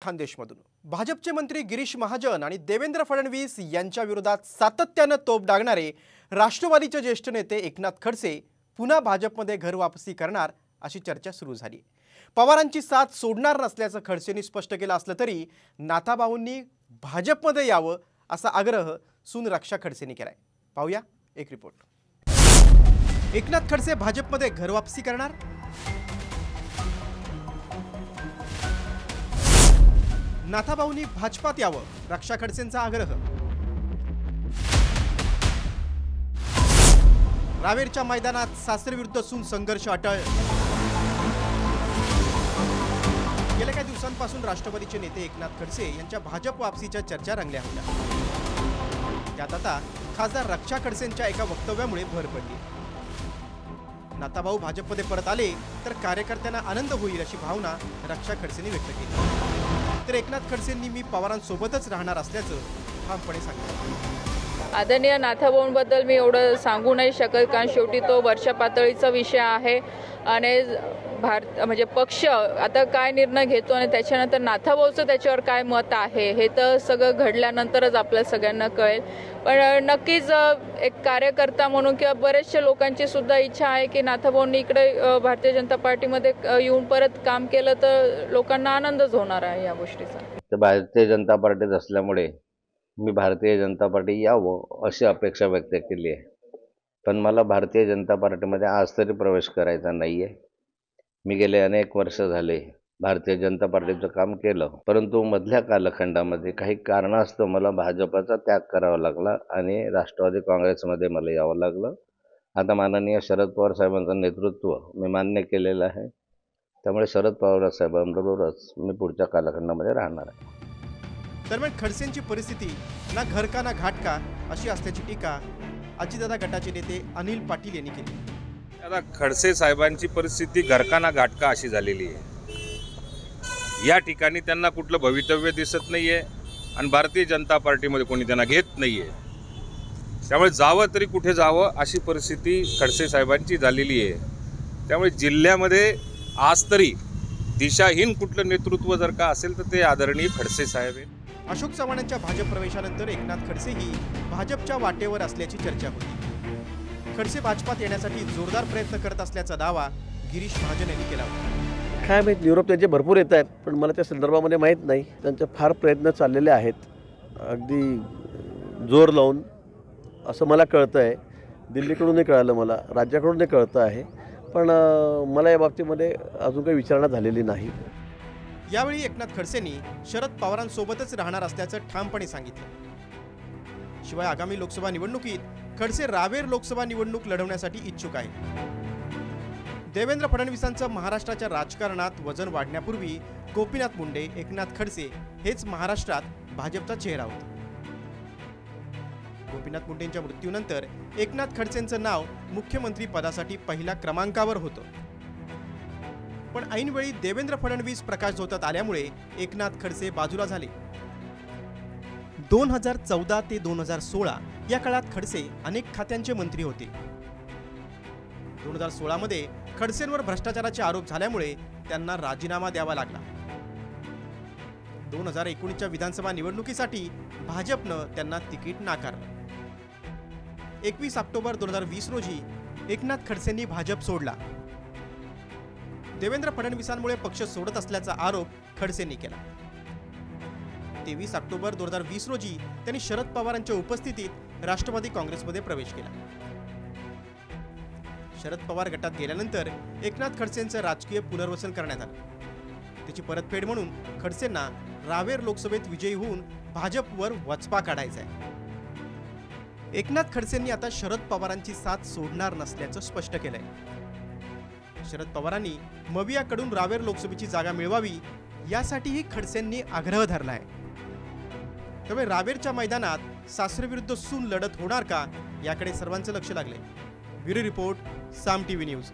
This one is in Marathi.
खानदेशमधून भाजपचे मंत्री गिरीश महाजन आणि देवेंद्र फडणवीस यांच्या विरोधात सातत्याने तोप डागणारे राष्ट्रवादीचे ज्येष्ठ नेते एकनाथ खडसे पुन्हा भाजपमध्ये घर वापसी करणार अशी चर्चा सुरू झाली। पवारांची साथ सोडणार नसल्याचं खडसेंनी स्पष्ट केलं असलं तरी नाथाभाऊंनी भाजपमध्ये यावं असा आग्रह सून रक्षा खडसेंनी केलाय। पाहूया एक रिपोर्ट। एकनाथ खडसे भाजपमध्ये घर वापसी करणार? नाथाभाऊंनी भाजपात यावं रक्षा खडसेंचा आग्रह। रावेरच्या मैदानात सासरे विरुद्ध सून संघर्ष अटळ। गेल्या काही दिवसांपासून राष्ट्रवादीचे नेते एकनाथ खडसे यांच्या भाजप वापसीच्या चर्चा रंगल्या होत्या। त्यात आता खासदार रक्षा खडसेंच्या एका वक्तव्यामुळे भर पडली। नाथाभाऊ भाजपमध्ये परत आले तर कार्यकर्त्यांना आनंद होईल अशी भावना रक्षा खडसेंनी व्यक्त केली। तर एकनाथ खडसेंनी मी पवारांसोबतच राहणार असल्याचं ठामपणे सांगितलं। आदरणीय नाथाभाऊंबद्दल मी एवढं सांगू नाही शकत, कारण शेवटी तो वर्षा पातळीचा विषय आहे आणि म्हणजे पक्ष आता काय निर्णय घेतो आणि त्याच्यानंतर नाथाभाऊचं त्याच्यावर काय मत आहे हे तर सगळं घडल्यानंतरच आपल्या सगळ्यांना कळेल। पण नक्कीच एक कार्यकर्ता म्हणून किंवा बरेचशा लोकांची सुद्धा इच्छा आहे की नाथाभाऊंनी इकडे भारतीय जनता पार्टीमध्ये येऊन परत काम केलं तर लोकांना आनंदच होणार आहे या गोष्टीचा। भारतीय जनता पार्टीत असल्यामुळे मी भारतीय जनता पार्टी यावं अशी अपेक्षा व्यक्त केली आहे, पण मला भारतीय जनता पार्टीमध्ये आज तरी प्रवेश करायचा नाही आहे। मी गेले अनेक वर्ष झाले भारतीय जनता पार्टीचं काम केलं, परंतु मधल्या कालखंडामध्ये काही कारणास्तव मला भाजपचा त्याग करावा लागला आणि राष्ट्रवादी काँग्रेसमध्ये मला यावं लागलं। आता माननीय शरद पवार साहेबांचं नेतृत्व मी मान्य केलेलं आहे, त्यामुळे शरद पवार साहेबांबरोबरच मी पुढच्या कालखंडामध्ये राहणार आहे। दरम्यान खडसेंची परिस्थिती ना घर का ना घाट का अशी असल्याची टीका अजितदादा गटाचे नेते अनिल पाटील यांनी केली। आता खडसे साहेबांची परिस्थिती घरकाना घाटका अशी झालेली आहे। या ठिकाणी त्यांना कुठलं भवितव्य दिसत नाहीये आणि भारतीय जनता पार्टीमध्ये कोणी त्यांना घेत नाहीये, त्यामुळे जावं तरी कुठे जावं अशी परिस्थिती खडसे साहेबांची झालेली आहे। त्यामुळे जिल्ह्यामध्ये आज तरी दिशाहीन कुठलं नेतृत्व जर का असेल तर ते आदरणीय खडसे साहेब आहेत। अशोक चव्हाणांच्या भाजप प्रवेशानंतर एकनाथ खडसेही भाजपच्या वाटेवर असल्याची चर्चा होती। खडसे भाजपात येण्यासाठी जोरदार प्रयत्न करत असल्याचा दावा गिरीश महाजन यांनी केला होता। काय माहीत, निरोप त्यांचे भरपूर येत आहेत, पण मला त्या संदर्भामध्ये माहीत नाही। त्यांचे फार प्रयत्न चाललेले आहेत, अगदी जोर लावून असं मला कळतं आहे। दिल्लीकडूनही कळालं, मला राज्याकडूनही कळतं आहे, पण मला या बाबतीमध्ये अजून काही विचारणा झालेली नाही। यावेळी एकनाथ खडसेंनी शरद पवारांसोबतच राहणार असल्याचं ठामपणे सांगितलं। शिवाय आगामी लोकसभा निवडणुकीत खडसे रावेर लोकसभा निवडणूक लढवण्यासाठी इच्छुक आहेत। देवेंद्र फडणवीसांचं महाराष्ट्राच्या राजकारणात वजन वाढण्यापूर्वी गोपीनाथ मुंडे, एकनाथ खडसे हेच महाराष्ट्रात भाजपचा चेहरा होता। गोपीनाथ मुंडेंच्या मृत्यूनंतर एकनाथ खडसेंचं नाव मुख्यमंत्री पदासाठी पहिल्या क्रमांकावर होतं, पण ऐनवेळी देवेंद्र फडणवीस प्रकाश झोतात आल्यामुळे एकनाथ खडसे बाजूला झाले। 2014 ते 2016 या काळात खडसे अनेक खात्यांचे मंत्री होते। 2016 मध्ये खडसेंवर भ्रष्टाचाराचे आरोप झाल्यामुळे त्यांना राजीनामा द्यावा लागला। 2019च्या विधानसभा निवडणुकीसाठी भाजपनं त्यांना तिकीट नाकारलं। 21 ऑक्टोबर 2020 रोजी एकनाथ खडसेंनी भाजप सोडला। देवेंद्र फडणवीसांमुळे पक्ष सोडत असल्याचा आरोप खडसेंनी केला। 23 ऑक्टोबर 2020 रोजी त्यांनी शरद पवारांच्या उपस्थितीत राष्ट्रवादी काँग्रेसमध्ये प्रवेश केला। शरद पवार गटात गेल्यानंतर एकनाथ खडसेंचं राजकीय पुनर्वसन करण्यात आलं। त्याची परतफेड म्हणून खडसेंना रावेर लोकसभेत विजयी होऊन भाजपवर वचपा काढायचा आहे। एकनाथ खडसेंनी आता शरद पवारांची साथ सोडणार नसल्याचं स्पष्ट केलंय। शरद पवारांनी मवियाकडून रावेर लोकसभेची जागा मिळवावी यासाठीही खडसेंनी आग्रह धरलाय। त्यामुळे रावेरच्या मैदानात सासरे विरुद्ध सून लढत होणार का याकडे सर्वांचं लक्ष लागलंय। ब्युरो रिपोर्ट, साम टीव्ही न्यूज।